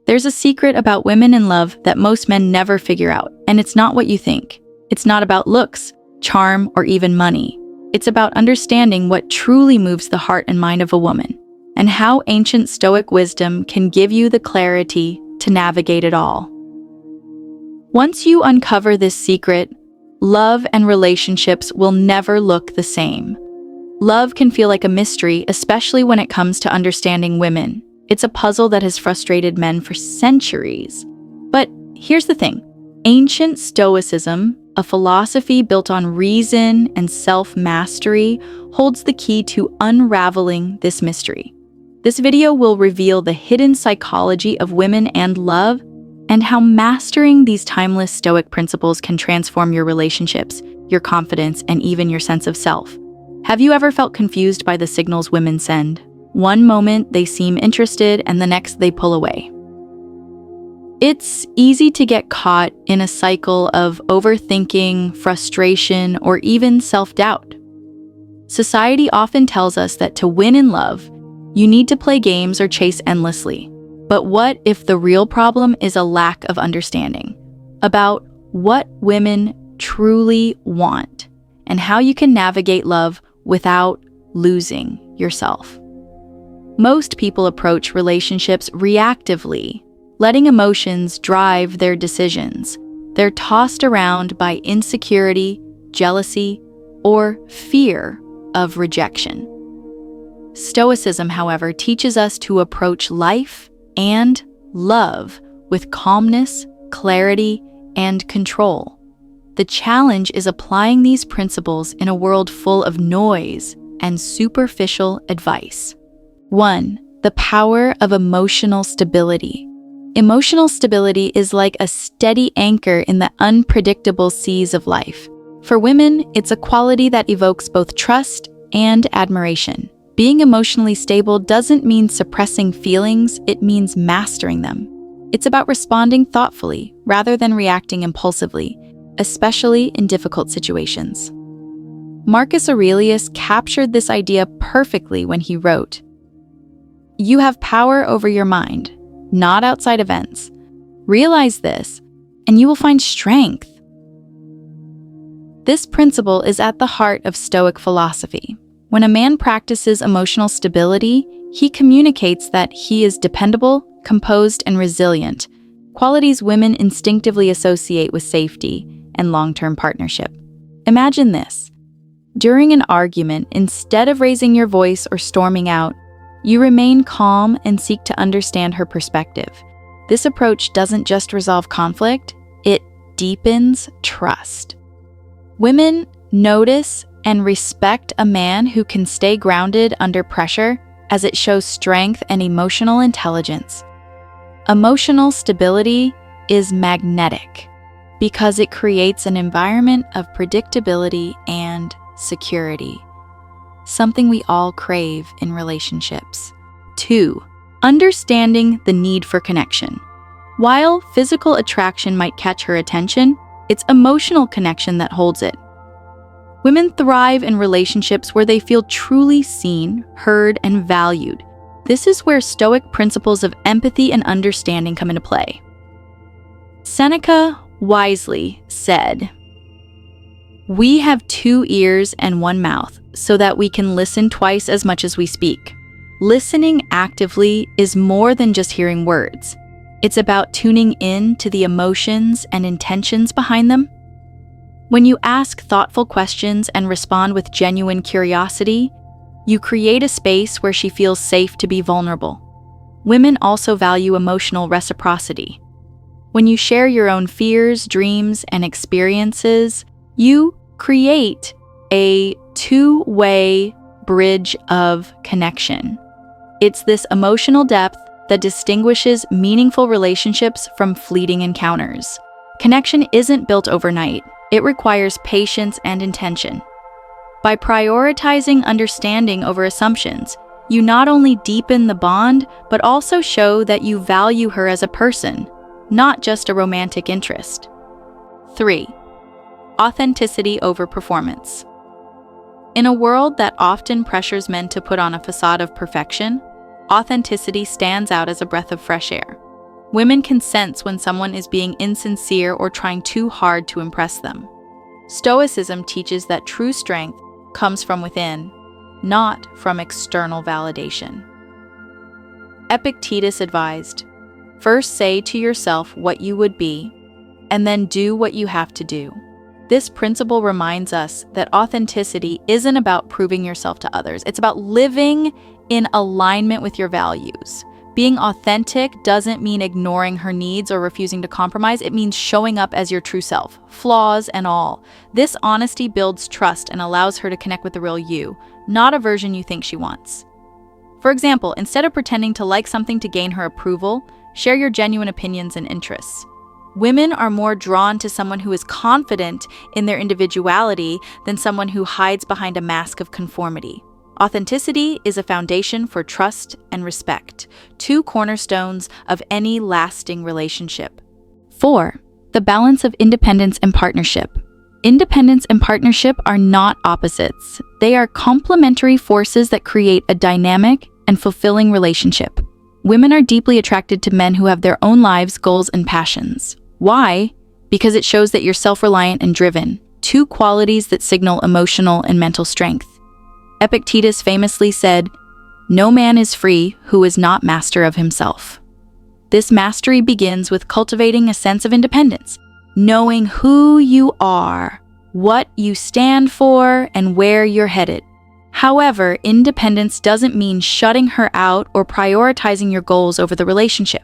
There's a secret about women in love that most men never figure out, and it's not what you think. It's not about looks, charm, or even money. It's about understanding what truly moves the heart and mind of a woman, and how ancient Stoic wisdom can give you the clarity to navigate it all. Once you uncover this secret, love and relationships will never look the same. Love can feel like a mystery, especially when it comes to understanding women. It's a puzzle that has frustrated men for centuries. But here's the thing. Ancient Stoicism, a philosophy built on reason and self-mastery, holds the key to unraveling this mystery. This video will reveal the hidden psychology of women and love, and how mastering these timeless Stoic principles can transform your relationships, your confidence, and even your sense of self. Have you ever felt confused by the signals women send? One moment they seem interested, and the next they pull away. It's easy to get caught in a cycle of overthinking, frustration, or even self-doubt. Society often tells us that to win in love, you need to play games or chase endlessly. But what if the real problem is a lack of understanding about what women truly want and how you can navigate love without losing yourself? Most people approach relationships reactively, letting emotions drive their decisions. They're tossed around by insecurity, jealousy, or fear of rejection. Stoicism, however, teaches us to approach life and love with calmness, clarity, and control. The challenge is applying these principles in a world full of noise and superficial advice. 1. The power of emotional stability. Emotional stability is like a steady anchor in the unpredictable seas of life. For women, it's a quality that evokes both trust and admiration. Being emotionally stable doesn't mean suppressing feelings, it means mastering them. It's about responding thoughtfully rather than reacting impulsively, especially in difficult situations. Marcus Aurelius captured this idea perfectly when he wrote, "You have power over your mind, not outside events. Realize this, and you will find strength." This principle is at the heart of Stoic philosophy. When a man practices emotional stability, he communicates that he is dependable, composed, and resilient, qualities women instinctively associate with safety and long-term partnership. Imagine this. During an argument, instead of raising your voice or storming out, you remain calm and seek to understand her perspective. This approach doesn't just resolve conflict, it deepens trust. Women notice and respect a man who can stay grounded under pressure, as it shows strength and emotional intelligence. Emotional stability is magnetic because it creates an environment of predictability and security, something we all crave in relationships. 2. Understanding the need for connection. While physical attraction might catch her attention, it's emotional connection that holds it. Women thrive in relationships where they feel truly seen, heard, and valued. This is where Stoic principles of empathy and understanding come into play. Seneca wisely said, "We have 2 ears and 1 mouth, so that we can listen twice as much as we speak." Listening actively is more than just hearing words. It's about tuning in to the emotions and intentions behind them. When you ask thoughtful questions and respond with genuine curiosity, you create a space where she feels safe to be vulnerable. Women also value emotional reciprocity. When you share your own fears, dreams, and experiences, you create a two-way bridge of connection. It's this emotional depth that distinguishes meaningful relationships from fleeting encounters. Connection isn't built overnight. It requires patience and intention. By prioritizing understanding over assumptions, you not only deepen the bond, but also show that you value her as a person, not just a romantic interest. 3. Authenticity over performance. In a world that often pressures men to put on a facade of perfection, authenticity stands out as a breath of fresh air. Women can sense when someone is being insincere or trying too hard to impress them. Stoicism teaches that true strength comes from within, not from external validation. Epictetus advised, "First say to yourself what you would be, and then do what you have to do." This principle reminds us that authenticity isn't about proving yourself to others. It's about living in alignment with your values. Being authentic doesn't mean ignoring her needs or refusing to compromise. It means showing up as your true self, flaws and all. This honesty builds trust and allows her to connect with the real you, not a version you think she wants. For example, instead of pretending to like something to gain her approval, share your genuine opinions and interests. Women are more drawn to someone who is confident in their individuality than someone who hides behind a mask of conformity. Authenticity is a foundation for trust and respect, two cornerstones of any lasting relationship. 4. The balance of independence and partnership. Independence and partnership are not opposites. They are complementary forces that create a dynamic and fulfilling relationship. Women are deeply attracted to men who have their own lives, goals, and passions. Why? Because it shows that you're self-reliant and driven, two qualities that signal emotional and mental strength. Epictetus famously said, "No man is free who is not master of himself." This mastery begins with cultivating a sense of independence, knowing who you are, what you stand for, and where you're headed. However, independence doesn't mean shutting her out or prioritizing your goals over the relationship.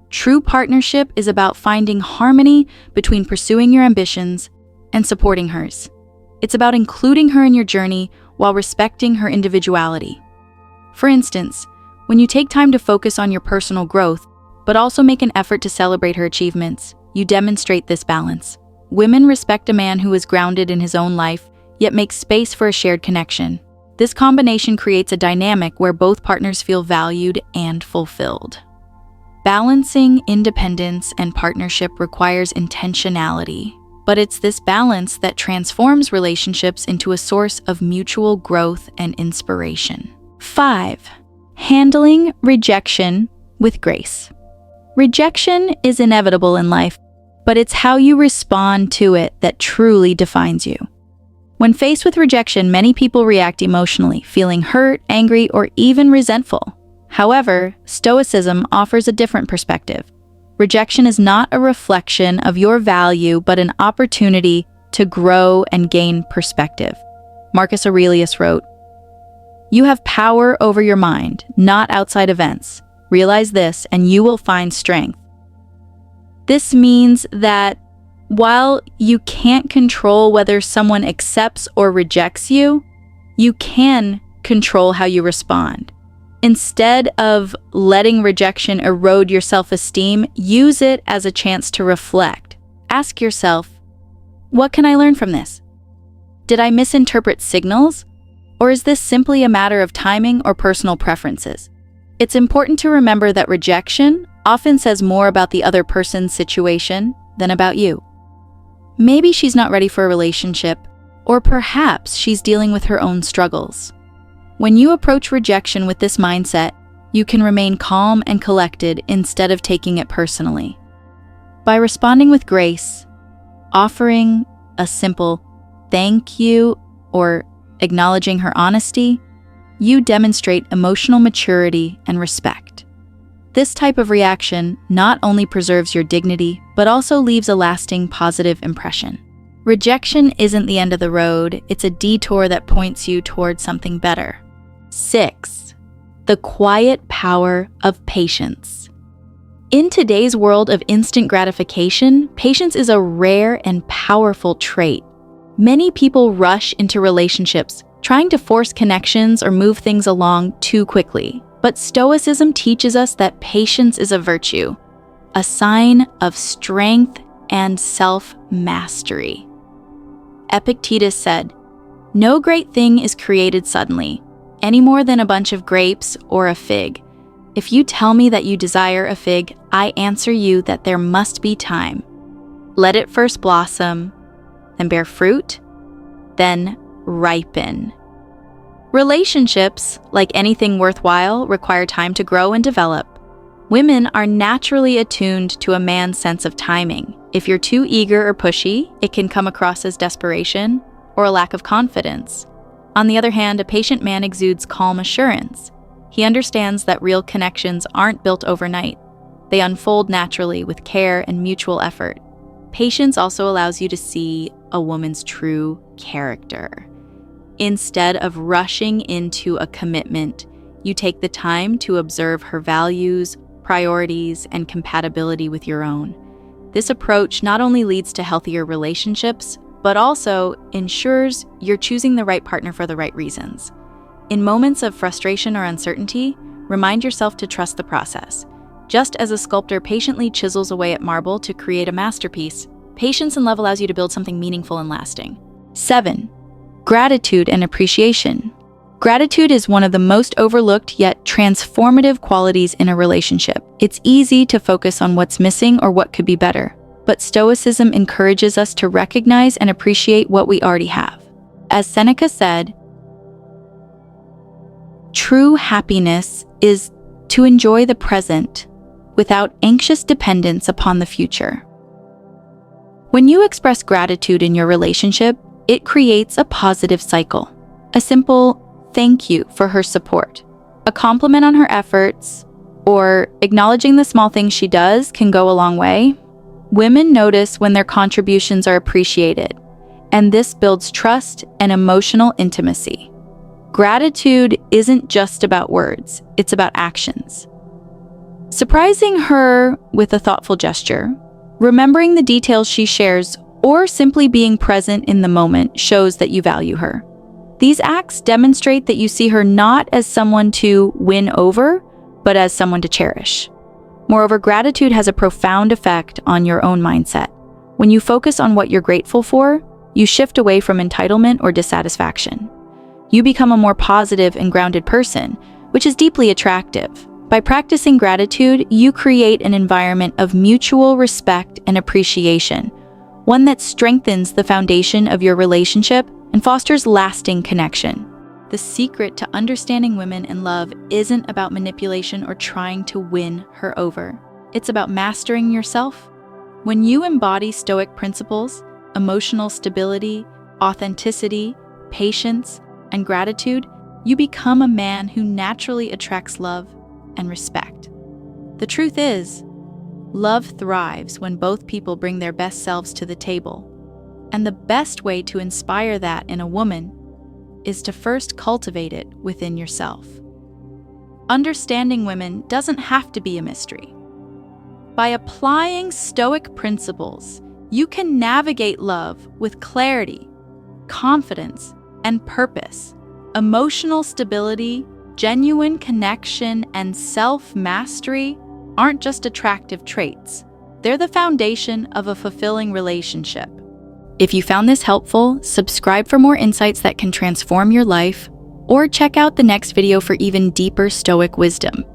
True partnership is about finding harmony between pursuing your ambitions and supporting hers. It's about including her in your journey while respecting her individuality. For instance, when you take time to focus on your personal growth, but also make an effort to celebrate her achievements, you demonstrate this balance. Women respect a man who is grounded in his own life, yet makes space for a shared connection. This combination creates a dynamic where both partners feel valued and fulfilled. Balancing independence and partnership requires intentionality, but it's this balance that transforms relationships into a source of mutual growth and inspiration. 5. Handling rejection with grace. Rejection is inevitable in life, but it's how you respond to it that truly defines you. When faced with rejection, many people react emotionally, feeling hurt, angry, or even resentful. However, Stoicism offers a different perspective. Rejection is not a reflection of your value, but an opportunity to grow and gain perspective. Marcus Aurelius wrote, "You have power over your mind, not outside events. Realize this, and you will find strength." This means that while you can't control whether someone accepts or rejects you, you can control how you respond. Instead of letting rejection erode your self-esteem, use it as a chance to reflect. Ask yourself, what can I learn from this? Did I misinterpret signals? Or is this simply a matter of timing or personal preferences? It's important to remember that rejection often says more about the other person's situation than about you. Maybe she's not ready for a relationship, or perhaps she's dealing with her own struggles. When you approach rejection with this mindset, you can remain calm and collected instead of taking it personally. By responding with grace, offering a simple thank you or acknowledging her honesty, you demonstrate emotional maturity and respect. This type of reaction not only preserves your dignity, but also leaves a lasting positive impression. Rejection isn't the end of the road, it's a detour that points you towards something better. 6. The quiet power of patience. In today's world of instant gratification, patience is a rare and powerful trait. Many people rush into relationships, trying to force connections or move things along too quickly. But Stoicism teaches us that patience is a virtue, a sign of strength and self-mastery. Epictetus said, "No great thing is created suddenly, any more than a bunch of grapes or a fig. If you tell me that you desire a fig, I answer you that there must be time. Let it first blossom, then bear fruit, then ripen." Relationships, like anything worthwhile, require time to grow and develop. Women are naturally attuned to a man's sense of timing. If you're too eager or pushy, it can come across as desperation or a lack of confidence. On the other hand, a patient man exudes calm assurance. He understands that real connections aren't built overnight. They unfold naturally with care and mutual effort. Patience also allows you to see a woman's true character. Instead of rushing into a commitment, you take the time to observe her values, priorities, and compatibility with your own. This approach not only leads to healthier relationships, but also ensures you're choosing the right partner for the right reasons. In moments of frustration or uncertainty, remind yourself to trust the process. Just as a sculptor patiently chisels away at marble to create a masterpiece, patience and love allows you to build something meaningful and lasting. 7. Gratitude and appreciation. Gratitude is one of the most overlooked yet transformative qualities in a relationship. It's easy to focus on what's missing or what could be better, but Stoicism encourages us to recognize and appreciate what we already have. As Seneca said, true happiness is to enjoy the present without anxious dependence upon the future. When you express gratitude in your relationship, it creates a positive cycle. A simple thank you for her support, a compliment on her efforts, or acknowledging the small things she does can go a long way. Women notice when their contributions are appreciated, and this builds trust and emotional intimacy. Gratitude isn't just about words, it's about actions. Surprising her with a thoughtful gesture, remembering the details she shares, or simply being present in the moment shows that you value her. These acts demonstrate that you see her not as someone to win over, but as someone to cherish. Moreover, gratitude has a profound effect on your own mindset. When you focus on what you're grateful for, you shift away from entitlement or dissatisfaction. You become a more positive and grounded person, which is deeply attractive. By practicing gratitude, you create an environment of mutual respect and appreciation, one that strengthens the foundation of your relationship and fosters lasting connection. The secret to understanding women in love isn't about manipulation or trying to win her over. It's about mastering yourself. When you embody Stoic principles, emotional stability, authenticity, patience, and gratitude, you become a man who naturally attracts love and respect. The truth is, love thrives when both people bring their best selves to the table. And the best way to inspire that in a woman is to first cultivate it within yourself. Understanding women doesn't have to be a mystery. By applying Stoic principles, you can navigate love with clarity, confidence, and purpose. Emotional stability, genuine connection, and self-mastery aren't just attractive traits. They're the foundation of a fulfilling relationship. If you found this helpful, subscribe for more insights that can transform your life, or check out the next video for even deeper Stoic wisdom.